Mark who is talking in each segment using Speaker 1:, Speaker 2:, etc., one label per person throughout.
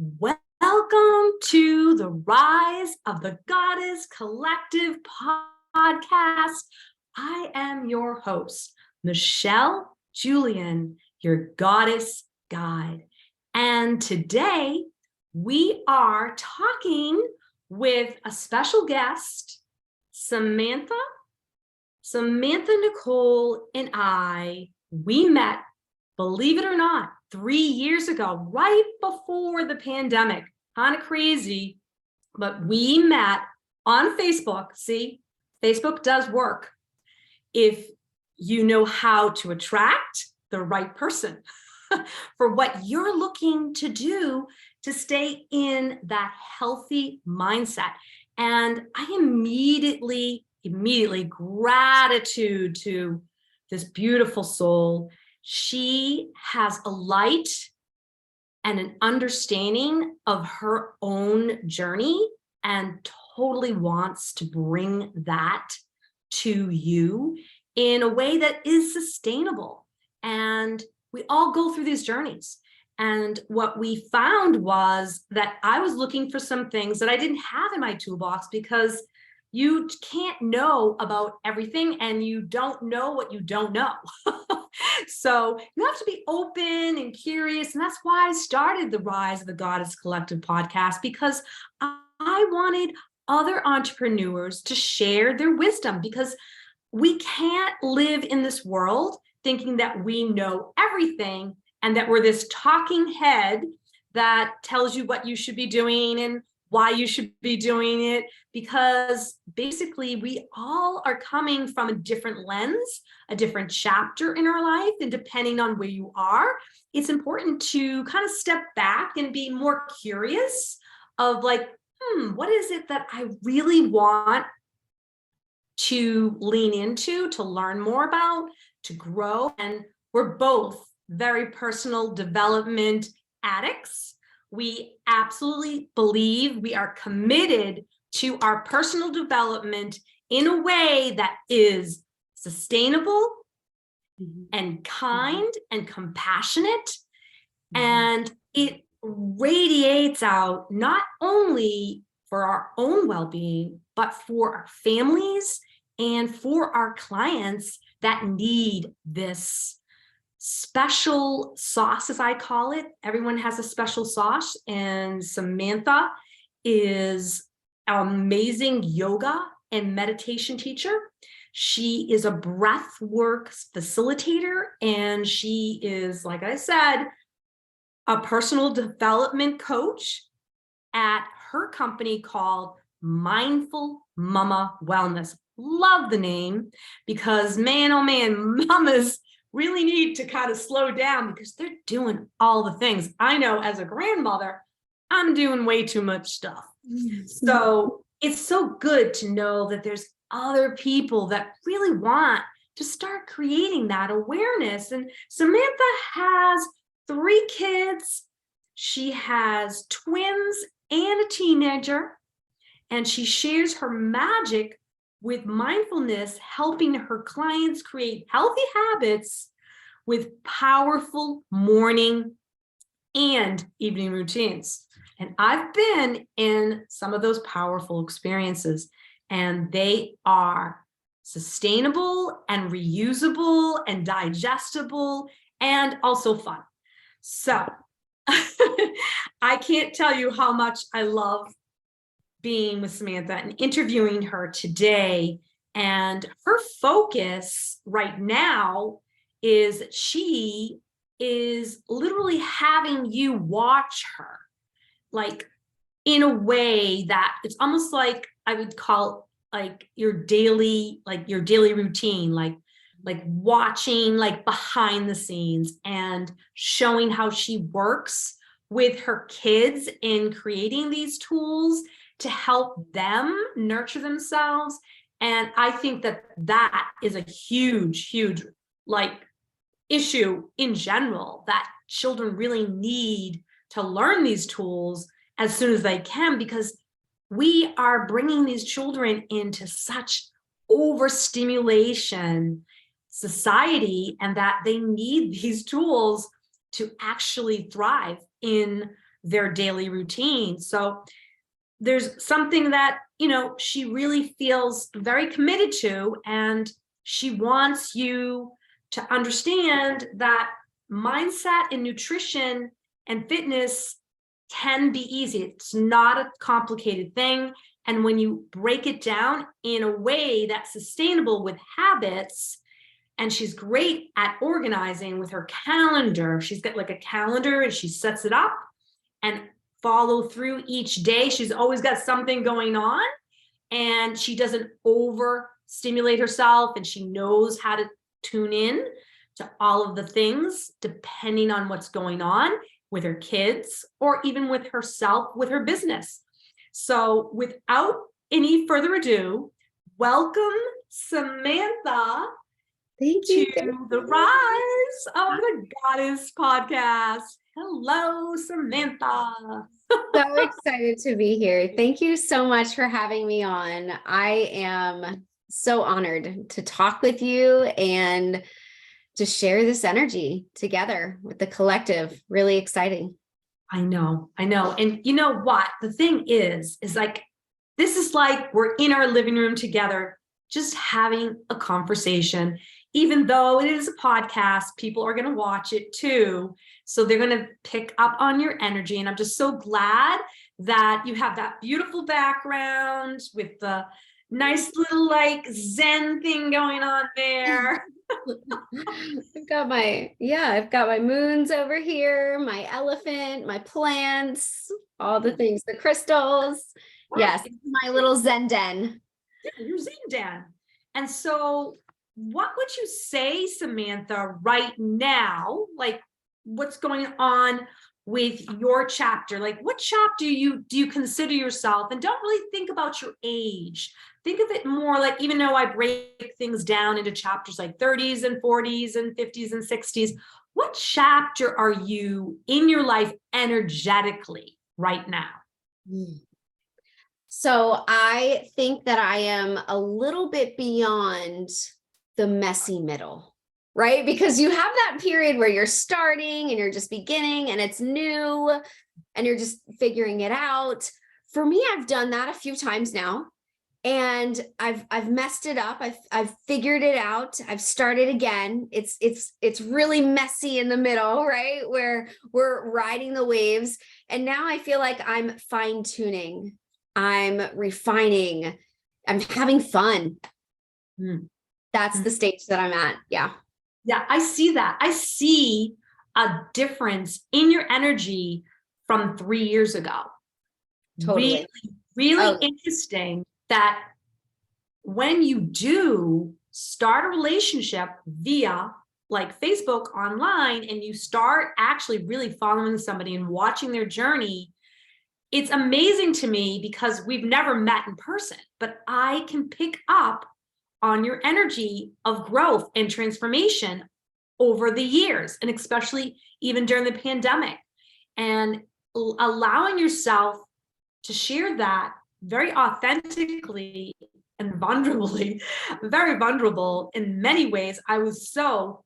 Speaker 1: Welcome to the Rise of the Goddess Collective podcast. I am your host, Michelle Julian, your goddess guide. And today we are talking with a special guest, Samantha Nicole and we met, believe it or not, 3 years ago, right before the pandemic. Kind of crazy, but we met on Facebook. See, Facebook does work if you know how to attract the right person for what you're looking to do to stay in that healthy mindset. And I immediately gratitude to this beautiful soul. She has a light and an understanding of her own journey and totally wants to bring that to you in a way that is sustainable. And we all go through these journeys. And what we found was that I was looking for some things that I didn't have in my toolbox because you can't know about everything and you don't know what you don't know. So you have to be open and curious. And that's why I started the Rise of the Goddess Collective podcast, because I wanted other entrepreneurs to share their wisdom, because we can't live in this world thinking that we know everything and that we're this talking head that tells you what you should be doing and why you should be doing it, because basically we all are coming from a different lens, a different chapter in our life. And depending on where you are, it's important to kind of step back and be more curious of like, what is it that I really want to lean into, to learn more about, to grow? And we're both very personal development addicts. We absolutely believe we are committed to our personal development in a way that is sustainable and kind and compassionate. And it radiates out not only for our own well-being, but for our families and for our clients that need this special sauce, as I call it. Everyone has a special sauce, and Samantha is an amazing yoga and meditation teacher. She is a breath work facilitator, and she is, like I said, a personal development coach at her company called Mindful Mama Wellness. Love the name, because man, oh man, mamas really need to kind of slow down because they're doing all the things. I know as a grandmother, I'm doing way too much stuff. So it's so good to know that there's other people that really want to start creating that awareness. And Samantha has 3 kids. She has twins and a teenager, and she shares her magic with mindfulness, helping her clients create healthy habits with powerful morning and evening routines. And I've been in some of those powerful experiences, and they are sustainable and reusable and digestible and also fun. So I can't tell you how much I love being with Samantha and interviewing her today. And her focus right now is she is literally having you watch her, like in a way that it's almost like I would call like your daily routine, like watching like behind the scenes and showing how she works with her kids in creating these tools to help them nurture themselves. And I think that that is a huge like issue in general, that children really need to learn these tools as soon as they can, because we are bringing these children into such overstimulation society, and that they need these tools to actually thrive in their daily routine. So there's something that, she really feels very committed to, and she wants you to understand that mindset and nutrition and fitness can be easy. It's not a complicated thing. And when you break it down in a way that's sustainable with habits, and she's great at organizing with her calendar. She's got like a calendar and she sets it up and follow through each day. She's always got something going on, and she doesn't overstimulate herself, and she knows how to tune in to all of the things depending on what's going on with her kids or even with herself, with her business. So without any further ado, welcome Samantha
Speaker 2: Thank you.
Speaker 1: to the Rise of the Goddess podcast. Hello, Samantha.
Speaker 2: So excited to be here. Thank you so much for having me on. I am so honored to talk with you and to share this energy together with the collective. Really exciting.
Speaker 1: I know. And you know what? The thing is like, this is like we're in our living room together, just having a conversation. Even though it is a podcast, people are going to watch it too. So they're going to pick up on your energy. And I'm just so glad that you have that beautiful background with the nice little like Zen thing going on there.
Speaker 2: I've got my moons over here, my elephant, my plants, all the things, the crystals.
Speaker 1: Right.
Speaker 2: Yes, my little Zen den.
Speaker 1: Yeah, your Zen den. And so what would you say, Samantha, right now? Like, what's going on with your chapter? Like, what chapter do you consider yourself? And don't really think about your age. Think of it more like, even though I break things down into chapters like 30s and 40s and 50s and 60s, what chapter are you in your life energetically right now?
Speaker 2: So I think that I am a little bit beyond the messy middle, right? Because you have that period where you're starting and you're just beginning and it's new and you're just figuring it out. For me, I've done that a few times now, and I've messed it up. I've figured it out. I've started again. It's really messy in the middle, right? Where we're riding the waves. And now I feel like I'm fine tuning. I'm refining. I'm having fun. That's the stage that I'm at. Yeah.
Speaker 1: Yeah, I see that. I see a difference in your energy from 3 years ago.
Speaker 2: Totally.
Speaker 1: Really interesting that when you do start a relationship via like Facebook online, and you start actually really following somebody and watching their journey, it's amazing to me because we've never met in person, but I can pick up on your energy of growth and transformation over the years, and especially even during the pandemic, and allowing yourself to share that very authentically and vulnerably, very vulnerable in many ways. I was so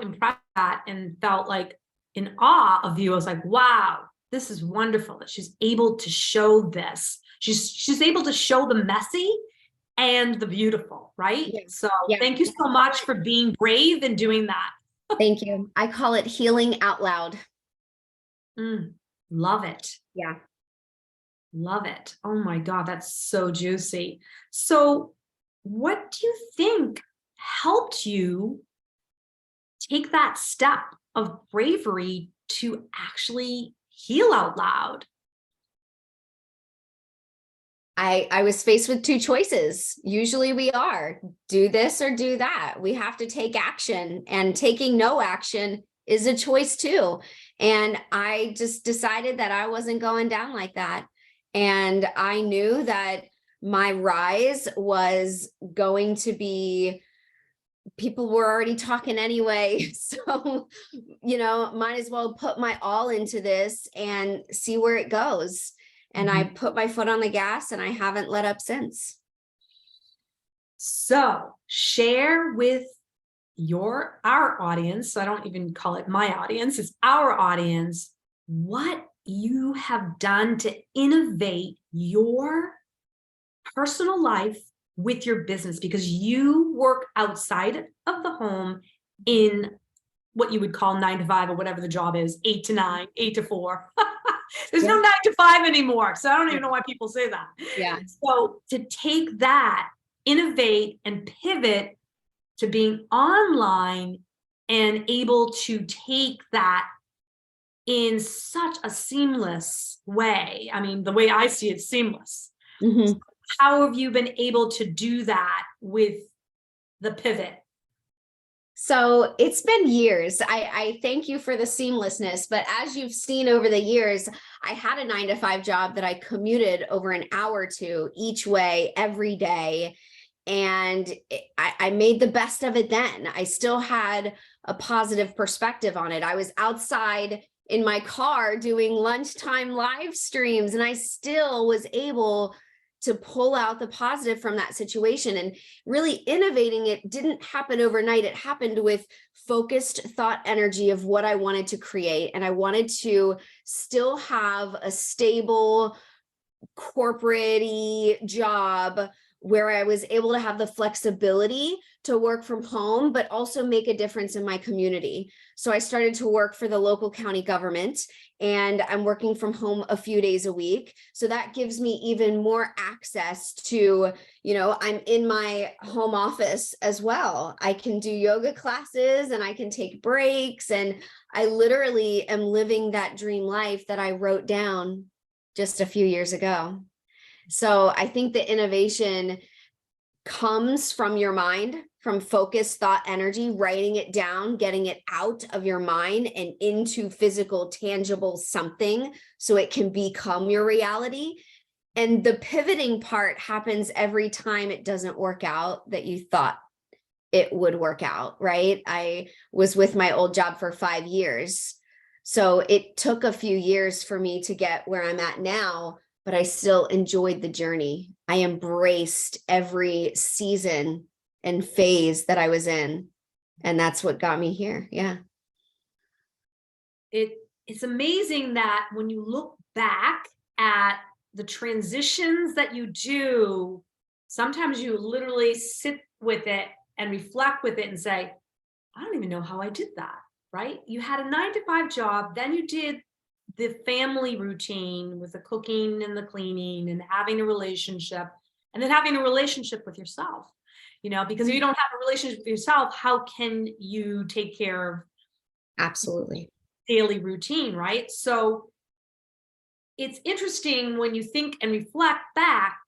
Speaker 1: impressed and felt like in awe of you. I was like, wow, this is wonderful that she's able to show this. She's able to show the messy and the beautiful, right?
Speaker 2: Yeah.
Speaker 1: So thank you so much for being brave and doing that.
Speaker 2: Thank you. I call it healing out loud.
Speaker 1: Love it.
Speaker 2: Yeah.
Speaker 1: Love it. Oh my God, that's so juicy. So what do you think helped you take that step of bravery to actually heal out loud?
Speaker 2: I was faced with two choices. Usually we are do this or do that. We have to take action, and taking no action is a choice too. And I just decided that I wasn't going down like that. And I knew that my rise was going to be, people were already talking anyway. So, might as well put my all into this and see where it goes. And I put my foot on the gas, and I haven't let up since.
Speaker 1: So share with our audience. I don't even call it my audience. It's our audience. what you have done to innovate your personal life with your business, because you work outside of the home in what you would call 9 to 5 or whatever the job is, 8 to 9, 8 to 4. There's no 9 to 5 anymore. So I don't even know why people say that.
Speaker 2: Yeah.
Speaker 1: So to take that, innovate and pivot to being online and able to take that in such a seamless way. I mean, the way I see it, seamless.
Speaker 2: Mm-hmm.
Speaker 1: How have you been able to do that with the pivot?
Speaker 2: So it's been years. I thank you for the seamlessness, but as you've seen over the years, I had a 9 to 5 job that I commuted over an hour or two each way every day. And I made the best of it then. I still had a positive perspective on it. I was outside in my car doing lunchtime live streams, and I still was able to pull out the positive from that situation. And really innovating it didn't happen overnight. It happened with focused thought energy of what I wanted to create. And I wanted to still have a stable corporate-y job where I was able to have the flexibility to work from home, but also make a difference in my community. So I started to work for the local county government, and I'm working from home a few days a week. So that gives me even more access to, I'm in my home office as well. I can do yoga classes and I can take breaks, and I literally am living that dream life that I wrote down just a few years ago. So I think the innovation comes from your mind, from focused thought energy, writing it down, getting it out of your mind and into physical, tangible something so it can become your reality. And the pivoting part happens every time it doesn't work out that you thought it would work out, right? I was with my old job for 5 years. So it took a few years for me to get where I'm at now, but I still enjoyed the journey. I embraced every season and phase that I was in. And that's what got me here. Yeah.
Speaker 1: It's amazing that when you look back at the transitions that you do, sometimes you literally sit with it and reflect with it and say, I don't even know how I did that, right? You had a 9 to 5 job, then you did the family routine with the cooking and the cleaning and having a relationship, and then having a relationship with yourself, because if you don't have a relationship with yourself, how can you take care of
Speaker 2: Absolutely.
Speaker 1: daily routine, right? So it's interesting when you think and reflect back,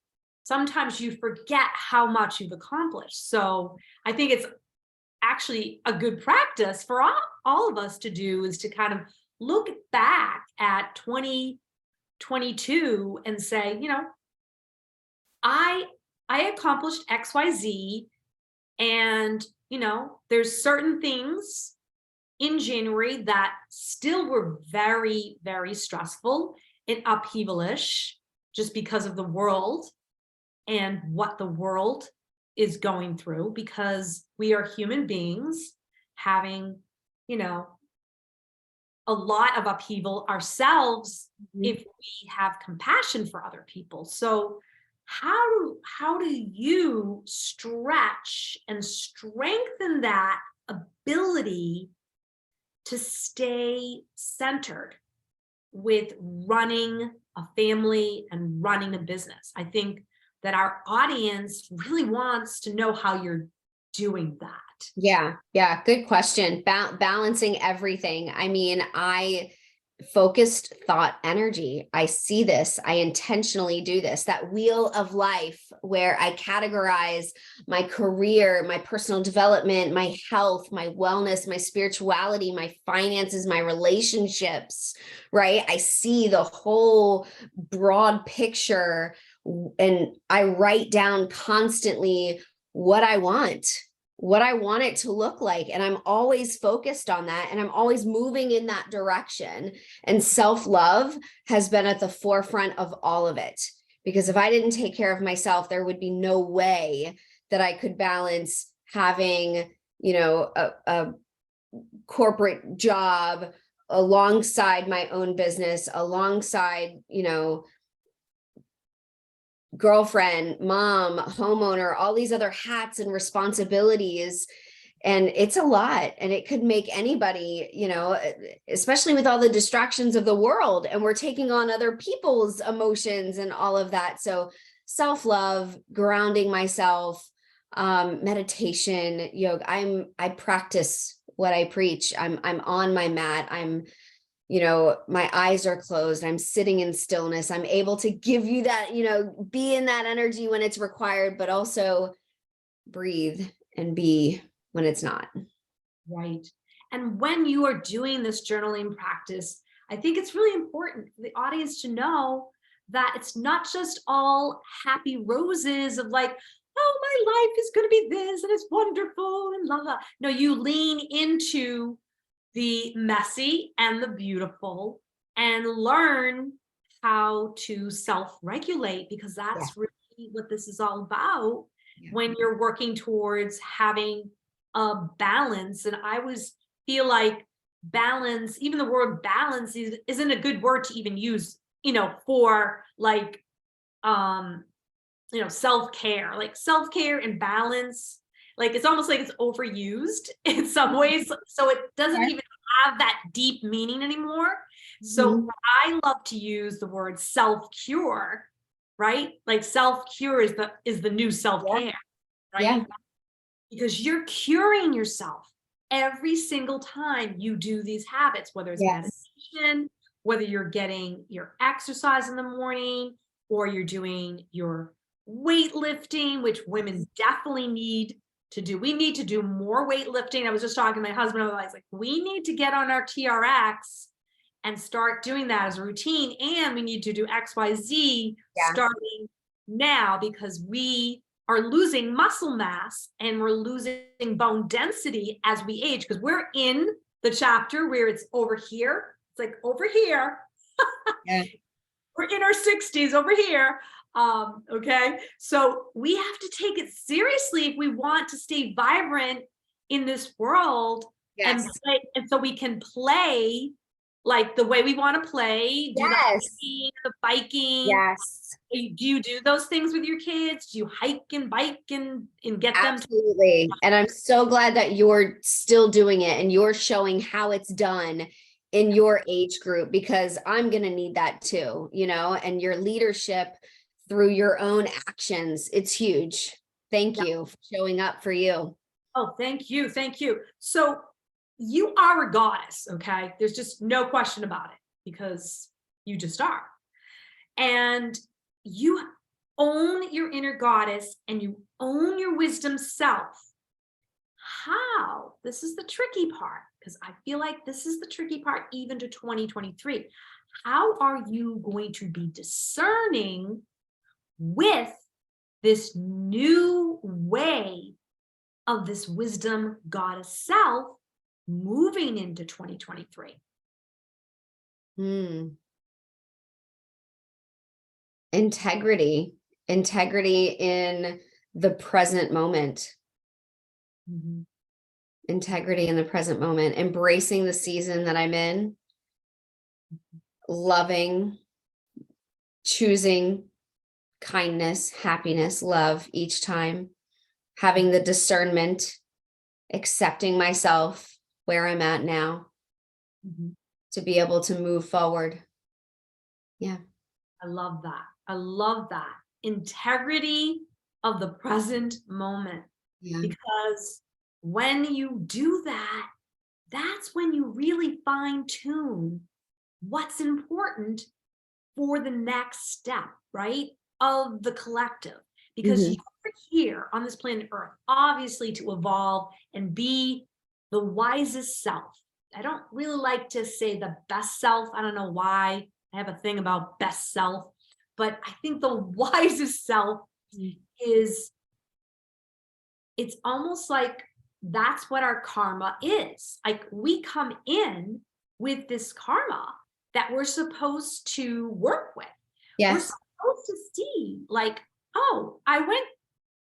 Speaker 1: sometimes you forget how much you've accomplished. So I think it's actually a good practice for all of us to do, is to kind of look back at 2022 and say, I accomplished XYZ, and there's certain things in January that still were very, very stressful and upheavalish, just because of the world and what the world is going through, because we are human beings having, a lot of upheaval ourselves if we have compassion for other people. So how do you stretch and strengthen that ability to stay centered with running a family and running a business? I think that our audience really wants to know how you're doing that.
Speaker 2: Yeah. Good question. Balancing everything. I mean, I focused thought energy. I see this. I intentionally do this, that wheel of life where I categorize my career, my personal development, my health, my wellness, my spirituality, my finances, my relationships, right? I see the whole broad picture, and I write down constantly what I want it to look like. And I'm always focused on that. And I'm always moving in that direction. And self-love has been at the forefront of all of it. Because if I didn't take care of myself, there would be no way that I could balance having, a corporate job, alongside my own business, alongside, girlfriend, mom, homeowner, all these other hats and responsibilities. And it's a lot, and it could make anybody, especially with all the distractions of the world, and we're taking on other people's emotions and all of that. So self-love, grounding myself, meditation, yoga. I practice what I preach. I'm on my mat. My eyes are closed. I'm sitting in stillness. I'm able to give you that, be in that energy when it's required, but also breathe and be when it's not.
Speaker 1: Right. And when you are doing this journaling practice, I think it's really important for the audience to know that it's not just all happy roses of like, oh, my life is going to be this and it's wonderful and la la. No, you lean into the messy and the beautiful and learn how to self-regulate, because that's really what this is all about when you're working towards having a balance. And I always feel like balance, even the word balance isn't a good word to even use, for like, self-care, like self-care and balance. Like, it's almost like it's overused in some ways. So it doesn't even have that deep meaning anymore. So I love to use the word self-cure, right? Like self-cure is the new self-care, right?
Speaker 2: Yeah.
Speaker 1: Because you're curing yourself every single time you do these habits, whether it's meditation, whether you're getting your exercise in the morning, or you're doing your weightlifting, which women definitely need to do. We need to do more weightlifting. I was just talking to my husband, I was like, we need to get on our TRX and start doing that as a routine. And we need to do XYZ starting now, because we are losing muscle mass and we're losing bone density as we age, because we're in the chapter where it's over here. It's like over here. We're in our 60s over here. Okay. So we have to take it seriously if we want to stay vibrant in this world and play. And so we can play like the way we want to play, do the biking. Do you do those things with your kids? Do you hike and bike and get them?
Speaker 2: Absolutely. And I'm so glad that you're still doing it and you're showing how it's done in your age group, because I'm going to need that too, and your leadership through your own actions. It's huge. Thank you for showing up for you.
Speaker 1: Oh, thank you. Thank you. So you are a goddess, okay? There's just no question about it, because you just are. And you own your inner goddess and you own your wisdom self. How? This is the tricky part, because I feel like this is the tricky part even to 2023. How are you going to be discerning with this new way of this wisdom goddess self moving into 2023?
Speaker 2: Integrity in the present moment. Integrity in the present moment, embracing the season that I'm in, loving, choosing kindness, happiness, love each time, having the discernment, accepting myself where I'm at now to be able to move forward. Yeah.
Speaker 1: I love that. I love that. Integrity of the present moment. Because when you do that, that's when you really fine tune what's important for the next step, right? Of the collective. Because you're here on this planet Earth, obviously to evolve and be the wisest self. I don't really like to say the best self. I don't know why. I have a thing about best self, but I think the wisest self is, it's almost like that's what our karma is. Like, we come in with this karma that we're supposed to work with. We're supposed to see like, oh, I went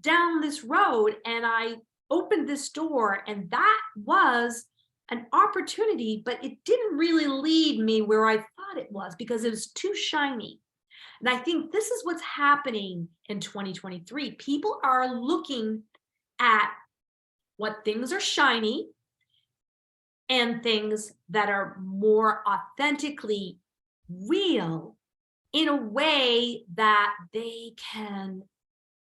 Speaker 1: down this road and I opened this door and that was an opportunity, but it didn't really lead me where I thought it was because it was too shiny. And I think this is what's happening in 2023. People are looking at what things are shiny and things that are more authentically real in a way that they can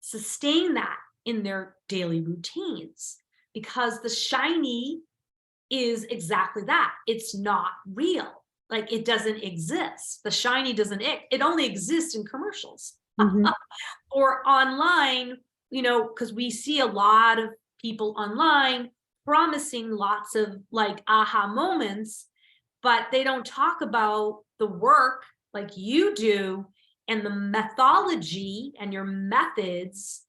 Speaker 1: sustain that in their daily routines. Because the shiny is exactly that. It's not real. Like, it doesn't exist. The shiny doesn't, it only exists in commercials or online, you know, because we see a lot of people online promising lots of like aha moments, but they don't talk about the work like you do and the methodology and your methods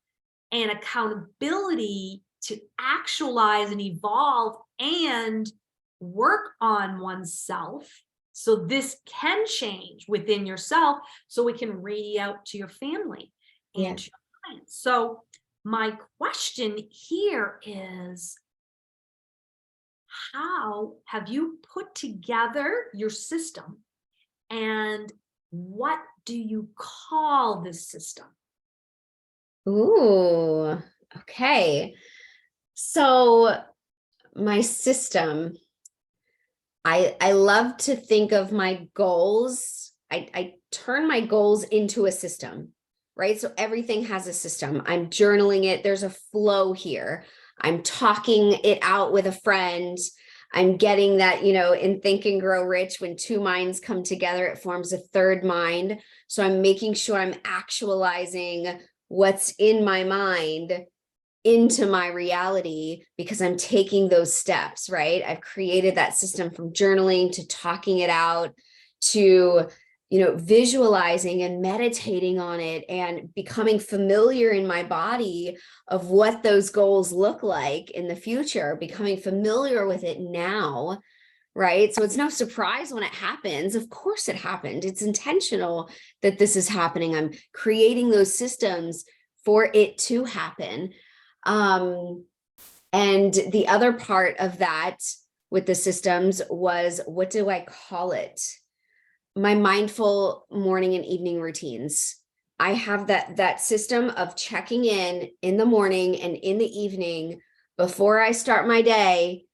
Speaker 1: and accountability to actualize and evolve and work on oneself, so this can change within yourself so it can radiate out to your family and to your clients. So my question here is, how have you put together your system, and what do you call this system?
Speaker 2: Ooh, okay. So my system, I love to think of my goals. I turn my goals into a system, right? So everything has a system. I'm journaling it. There's a flow here. I'm talking it out with a friend. I'm getting that, you know, in Think and Grow Rich, when two minds come together, it forms a third mind. So I'm making sure I'm actualizing what's in my mind into my reality because I'm taking those steps, right? I've created that system from journaling to talking it out to, you know, visualizing and meditating on it and becoming familiar in my body of what those goals look like in the future, becoming familiar with it now, right? So it's no surprise when it happens. Of course it happened. It's intentional that this is happening. I'm creating those systems for it to happen. And the other part of that with the systems was, what do I call it? My mindful morning and evening routines. I have that system of checking in the morning and in the evening before I start my day,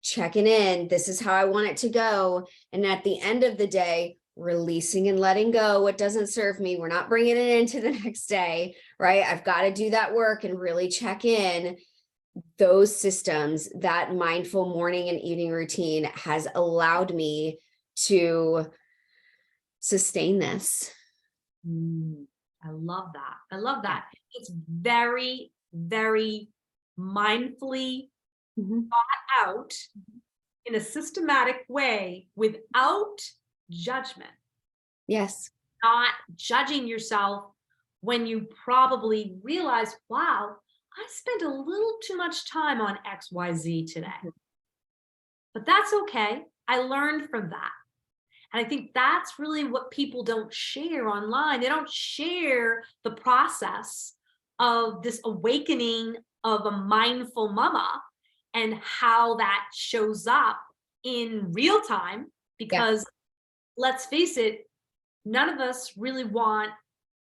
Speaker 2: checking in. This is how I want it to go. And at the end of the day, releasing and letting go what doesn't serve me. We're not bringing it into the next day, right? I've got to do that work and really check in. Those systems, that mindful morning and evening routine has allowed me to sustain this.
Speaker 1: I love that. I love that. It's very, very mindfully thought out in a systematic way without judgment.
Speaker 2: Yes.
Speaker 1: Not judging yourself when you probably realize, wow, I spent a little too much time on XYZ today. But that's okay. I learned from that. And I think that's really what people don't share online. They don't share the process of this awakening of a mindful mama and how that shows up in real time, because let's face it, none of us really want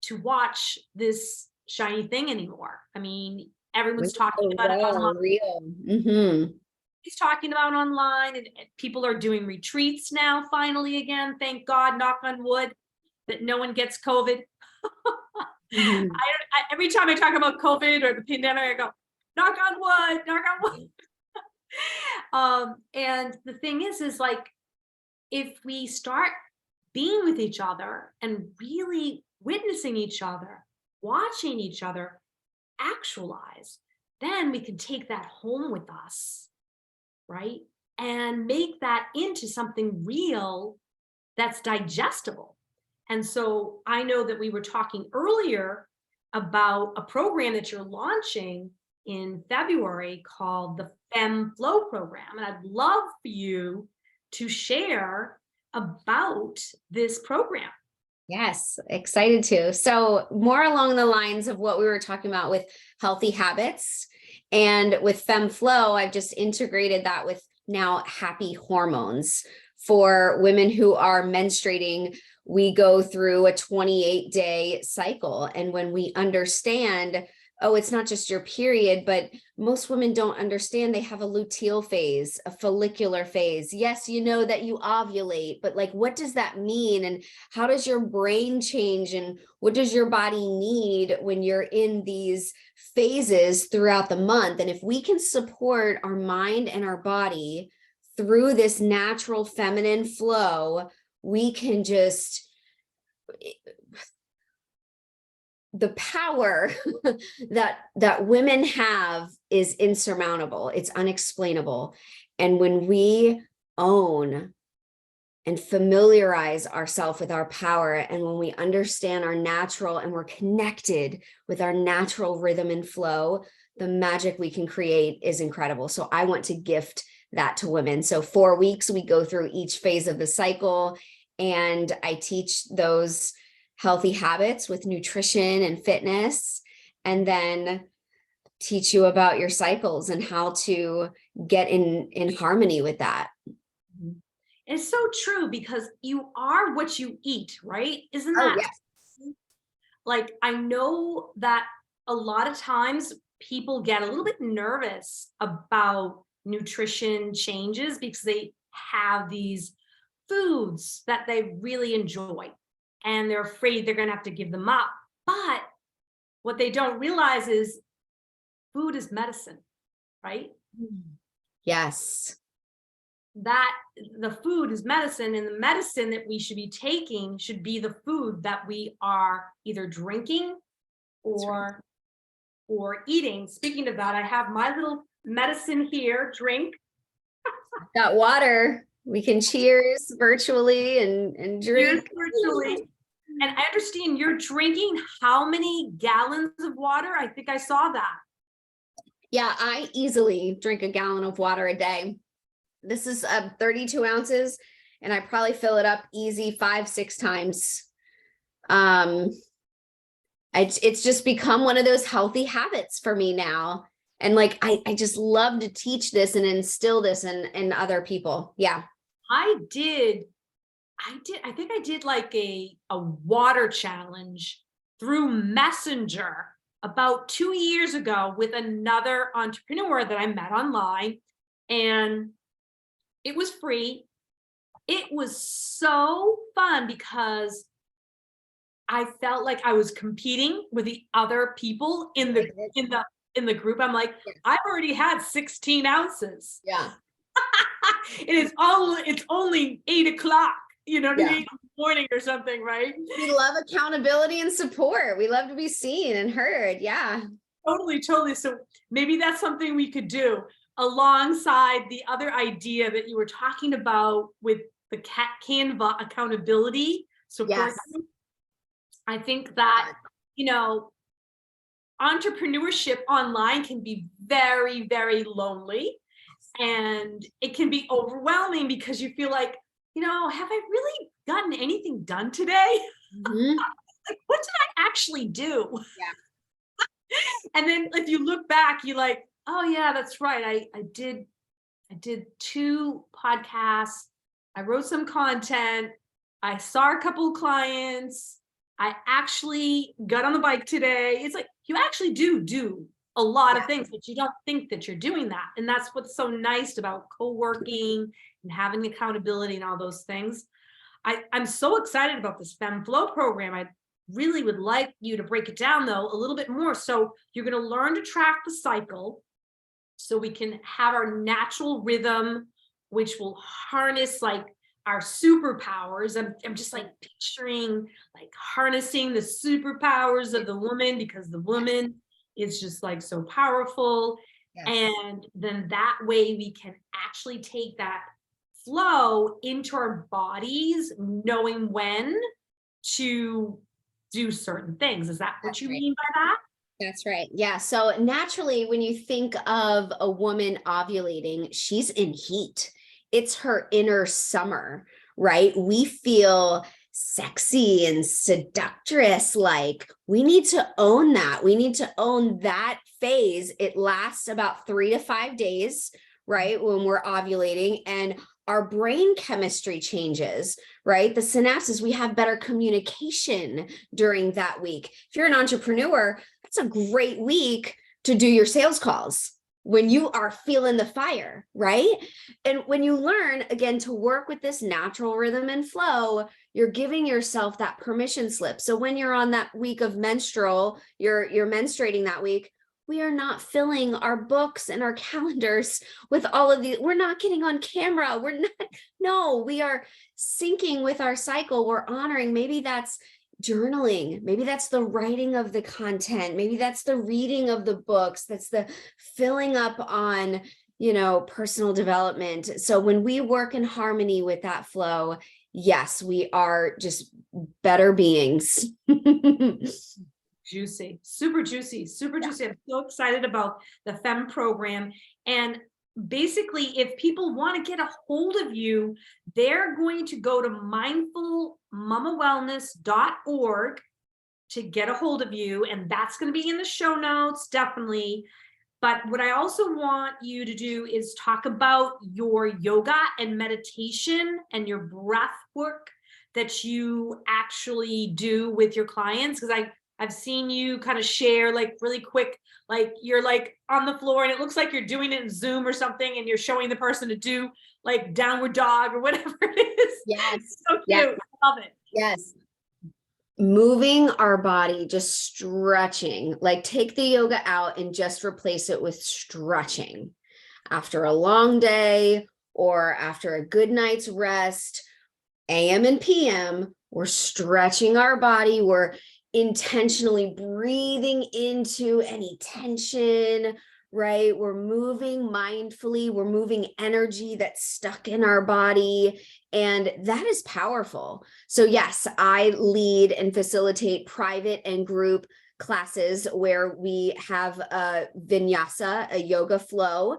Speaker 1: to watch this shiny thing anymore. I mean, everyone's talking about it online.
Speaker 2: Real.
Speaker 1: He's talking about online, and people are doing retreats now, finally, again. Thank God, knock on wood, that no one gets COVID. Every time I talk about COVID or the pandemic, I go, knock on wood, knock on wood. And the thing is like, if we start being with each other and really witnessing each other, watching each other actualize, then we can take that home with us, right? And make that into something real that's digestible. And so I know that we were talking earlier about a program that you're launching in February called the Fem Flow program. And I'd love for you to share about this program.
Speaker 2: Yes, excited to. So more along the lines of what we were talking about with healthy habits, and with Fem Flow, I've just integrated that with now happy hormones. For women who are menstruating, we go through a 28-day cycle. And when we understand, oh, it's not just your period, but most women don't understand they have a luteal phase, a follicular phase. Yes, you know that you ovulate, but like, what does that mean? And how does your brain change? And what does your body need when you're in these phases throughout the month? And if we can support our mind and our body through this natural feminine flow, we can just, the power that women have is insurmountable. It's unexplainable. And when we own and familiarize ourselves with our power, and when we understand our natural and we're connected with our natural rhythm and flow, the magic we can create is incredible. So I want to gift that to women. So 4 weeks, we go through each phase of the cycle, and I teach those healthy habits with nutrition and fitness, and then teach you about your cycles and how to get in harmony with that.
Speaker 1: It's so true, because you are what you eat, right? Isn't
Speaker 2: Oh,
Speaker 1: that
Speaker 2: yes.
Speaker 1: like, I know that a lot of times people get a little bit nervous about nutrition changes because they have these foods that they really enjoy and they're afraid they're going to have to give them up. But what they don't realize is food is medicine, right?
Speaker 2: Yes.
Speaker 1: That the food is medicine, and the medicine that we should be taking should be the food that we are either drinking or eating. Speaking of that, I have my little medicine here, drink.
Speaker 2: Got water. We can cheers virtually and
Speaker 1: Here's
Speaker 2: drink.
Speaker 1: virtually. And I understand you're drinking how many gallons of water? I think I saw that.
Speaker 2: Yeah, I easily drink a gallon of water a day. This is 32 ounces, and I probably fill it up easy 5-6 times. It's just become one of those healthy habits for me now. And like, I just love to teach this and instill this in other people. Yeah.
Speaker 1: I think I did like a water challenge through Messenger about 2 years ago with another entrepreneur that I met online, and it was free. It was so fun because I felt like I was competing with the other people in the group. I'm like, I've already had 16 ounces.
Speaker 2: Yeah.
Speaker 1: It's only 8 o'clock, you know what I mean? In the morning or something, right?
Speaker 2: We love accountability and support. We love to be seen and heard. Yeah.
Speaker 1: Totally. So maybe that's something we could do alongside the other idea that you were talking about with the Canva accountability support.
Speaker 2: Yes.
Speaker 1: I think that, entrepreneurship online can be very, very lonely, and it can be overwhelming because you feel like, have I really gotten anything done today?
Speaker 2: Mm-hmm.
Speaker 1: Like, what did I actually do?
Speaker 2: Yeah.
Speaker 1: And then if you look back, you're like, oh yeah, that's right. I did 2 podcasts. I wrote some content. I saw a couple of clients. I actually got on the bike today. It's like, you actually do a lot of things, but you don't think that you're doing that. And that's what's so nice about co-working and having accountability and all those things. I'm so excited about this Femme Flow program. I really would like you to break it down, though, a little bit more. So you're going to learn to track the cycle so we can have our natural rhythm, which will harness like our superpowers. I'm just like picturing like harnessing the superpowers of the woman, because the woman is just like so powerful. Yes. And then that way we can actually take that flow into our bodies, knowing when to do certain things. Is that what you mean by that?
Speaker 2: That's right. Yeah. So naturally, when you think of a woman ovulating, she's in heat. It's her inner summer, right? We feel sexy and seductress. Like, we need to own that. We need to own that phase. It lasts about 3 to 5 days, right? When we're ovulating, and our brain chemistry changes, right? The synapses, we have better communication during that week. If you're an entrepreneur, that's a great week to do your sales calls when you are feeling the fire, right? And when you learn, again, to work with this natural rhythm and flow, you're giving yourself that permission slip. So when you're on that week of menstrual, you're menstruating that week, we are not filling our books and our calendars with all of we're not getting on camera. We're not, no, we are syncing with our cycle. We're honoring, maybe that's journaling, maybe that's the writing of the content, maybe that's the reading of the books, that's the filling up on, personal development. So when we work in harmony with that flow, yes, we are just better beings.
Speaker 1: Juicy, super juicy, super juicy. I'm so excited about the FEM program. And basically, if people want to get a hold of you, they're going to go to mindfulmamawellness.org to get a hold of you. And that's going to be in the show notes, definitely. But what I also want you to do is talk about your yoga and meditation and your breath work that you actually do with your clients. Because I've seen you kind of share like really quick, like you're like on the floor and it looks like you're doing it in Zoom or something, and you're showing the person to do like downward dog or whatever it is.
Speaker 2: Yes.
Speaker 1: It's so cute.
Speaker 2: Yes.
Speaker 1: I love it.
Speaker 2: Yes. Moving our body, just stretching, like take the yoga out and just replace it with stretching after a long day or after a good night's rest, AM and PM, we're stretching our body. We're intentionally breathing into any tension, right? We're moving mindfully. We're moving energy that's stuck in our body. And that is powerful. So yes, I lead and facilitate private and group classes where we have a vinyasa, a yoga flow.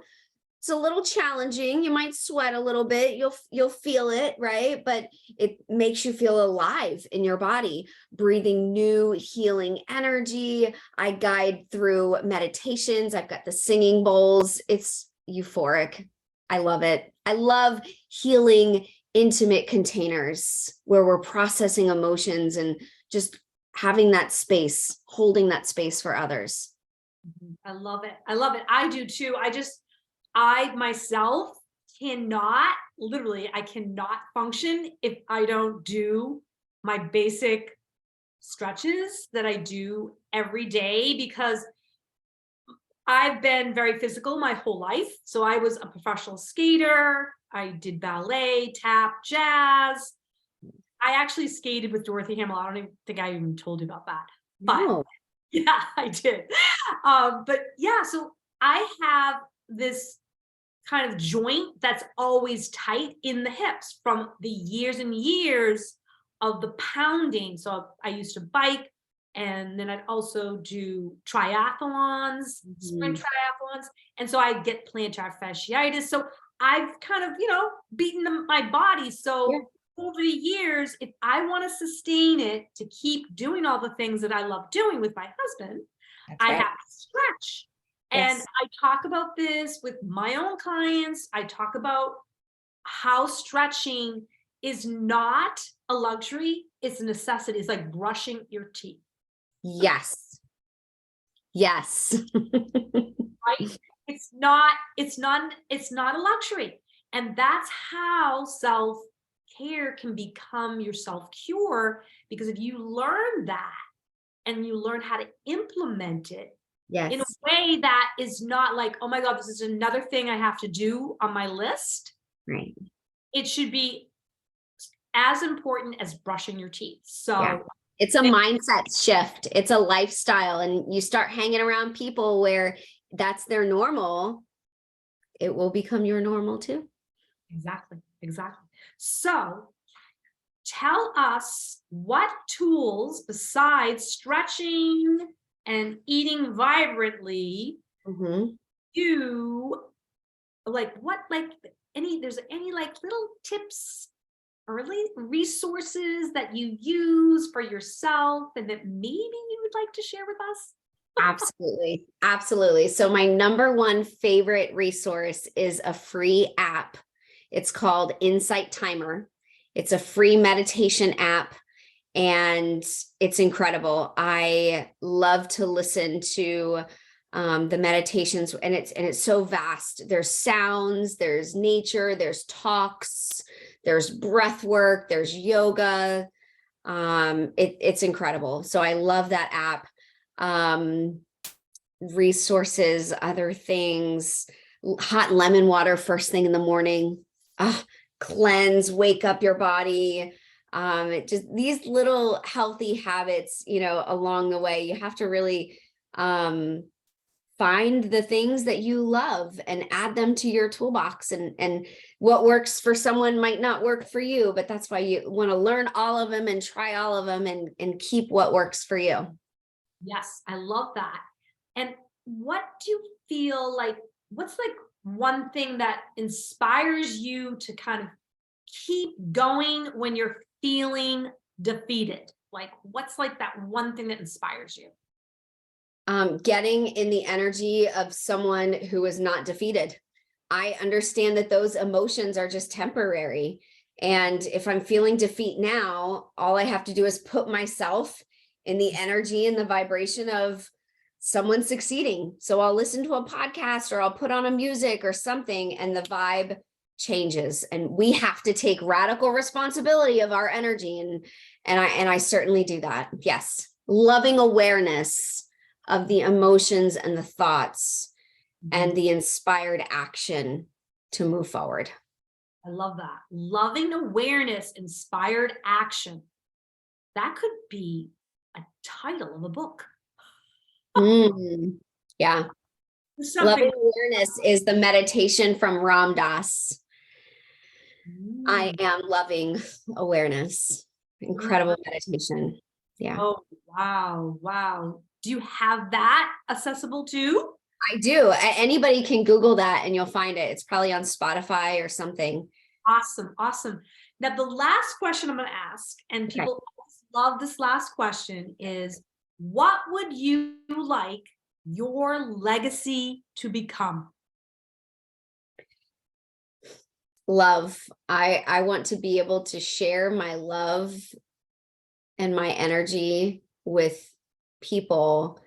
Speaker 2: It's a little challenging. You might sweat a little bit. You'll feel it, right? But it makes you feel alive in your body, breathing new healing energy. I guide through meditations. I've got the singing bowls. It's euphoric. I love it. I love healing intimate containers where we're processing emotions and just having that space, holding that space for others.
Speaker 1: I love it. I love it. I do too. I myself cannot function if I don't do my basic stretches that I do every day, because I've been very physical my whole life. So I was a professional skater. I did ballet, tap, jazz. I actually skated with Dorothy Hamill. I don't even think I even told you about that. But
Speaker 2: No.
Speaker 1: yeah, I did. But yeah, so I have this kind of joint that's always tight in the hips from the years and years of the pounding. So I used to bike, and then I'd also do triathlons, sprint triathlons. And so I get plantar fasciitis. So I've kind of, beaten my body. So over the years, if I want to sustain it to keep doing all the things that I love doing with my husband, I have to stretch. And I talk about this with my own clients. I talk about how stretching is not a luxury, it's a necessity. It's like brushing your teeth.
Speaker 2: Yes. Yes.
Speaker 1: Right? It's not a luxury. And that's how self-care can become your self-cure, because if you learn that and you learn how to implement it in a way that is not like, oh my God, this is another thing I have to do on my list.
Speaker 2: Right.
Speaker 1: It should be as important as brushing your teeth. So
Speaker 2: it's a mindset shift. It's a lifestyle. And you start hanging around people where that's their normal, it will become your normal too.
Speaker 1: Exactly. So tell us what tools besides stretching and eating vibrantly you like, there's any like little tips or really resources that you use for yourself and that maybe you would like to share with us?
Speaker 2: Absolutely. Absolutely. So my number one favorite resource is a free app. It's called Insight Timer. It's a free meditation app and it's incredible. I love to listen to the meditations, and it's so vast. There's sounds, there's nature, there's talks, there's breath work, there's yoga. It's incredible. So I love that app. Resources, other things, hot lemon water first thing in the morning. Cleanse, wake up your body. It just, these little healthy habits, along the way, you have to really find the things that you love and add them to your toolbox, and what works for someone might not work for you, but that's why you want to learn all of them and try all of them and keep what works for you.
Speaker 1: Yes, I love that. And what do you feel like, what's like one thing that inspires you to kind of keep going when you're feeling defeated? Like, what's like that one thing that inspires you?
Speaker 2: Getting in the energy of someone who is not defeated. I understand that those emotions are just temporary. And if I'm feeling defeat now, all I have to do is put myself in the energy and the vibration of someone succeeding. So I'll listen to a podcast or I'll put on a music or something, and the vibe changes. And we have to take radical responsibility of our energy. And I certainly do that. Yes. Loving awareness of the emotions and the thoughts and the inspired action to move forward.
Speaker 1: I love that. Loving awareness, inspired action. That could be a title of a book.
Speaker 2: Yeah. Loving awareness is the meditation from Ram Dass. I am loving awareness. Incredible meditation. Yeah.
Speaker 1: Oh, wow. Wow. Do you have that accessible too?
Speaker 2: I do. Anybody can Google that and you'll find it. It's probably on Spotify or something.
Speaker 1: Awesome. Awesome. Now, the last question I'm going to ask, and people love this last question, is what would you like your legacy to become?
Speaker 2: Love. I want to be able to share my love and my energy with people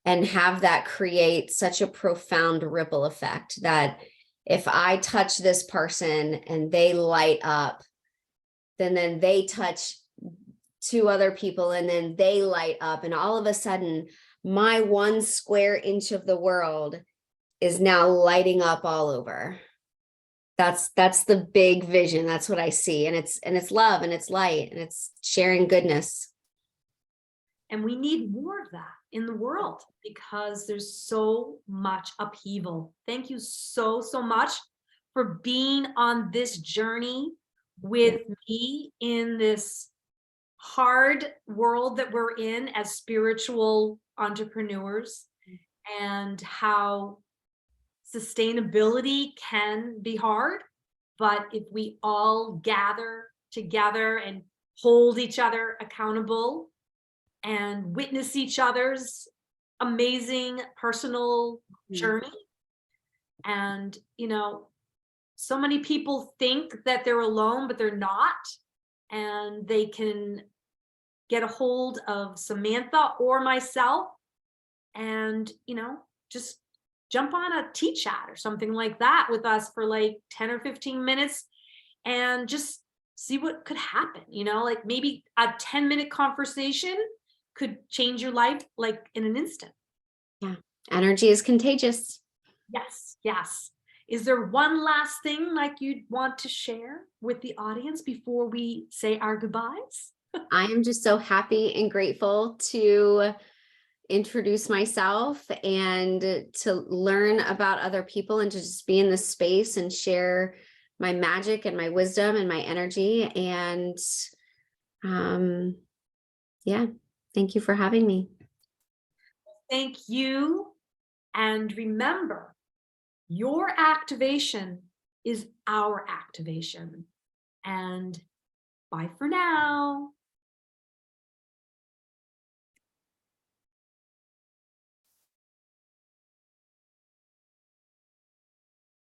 Speaker 2: and have that create such a profound ripple effect that if I touch this person and they light up, then they touch two other people and then they light up, and all of a sudden my 1 square inch of the world is now lighting up all over. That's the big vision. That's what I see. And it's love and it's light and it's sharing goodness.
Speaker 1: And we need more of that in the world because there's so much upheaval. Thank you so, so much for being on this journey with me in this hard world that we're in as spiritual entrepreneurs, and how sustainability can be hard, but if we all gather together and hold each other accountable and witness each other's amazing personal journey. And, so many people think that they're alone, but they're not. And they can get a hold of Samantha or myself and, just jump on a tea chat or something like that with us for like 10 or 15 minutes and just see what could happen. Like maybe a 10-minute conversation could change your life like in an instant.
Speaker 2: Yeah. Energy is contagious.
Speaker 1: Yes. Yes. Is there one last thing like you'd want to share with the audience before we say our goodbyes?
Speaker 2: I am just so happy and grateful to introduce myself and to learn about other people and to just be in this space and share my magic and my wisdom and my energy. And yeah, thank you for having me.
Speaker 1: Thank you. And remember, your activation is our activation. And bye for now.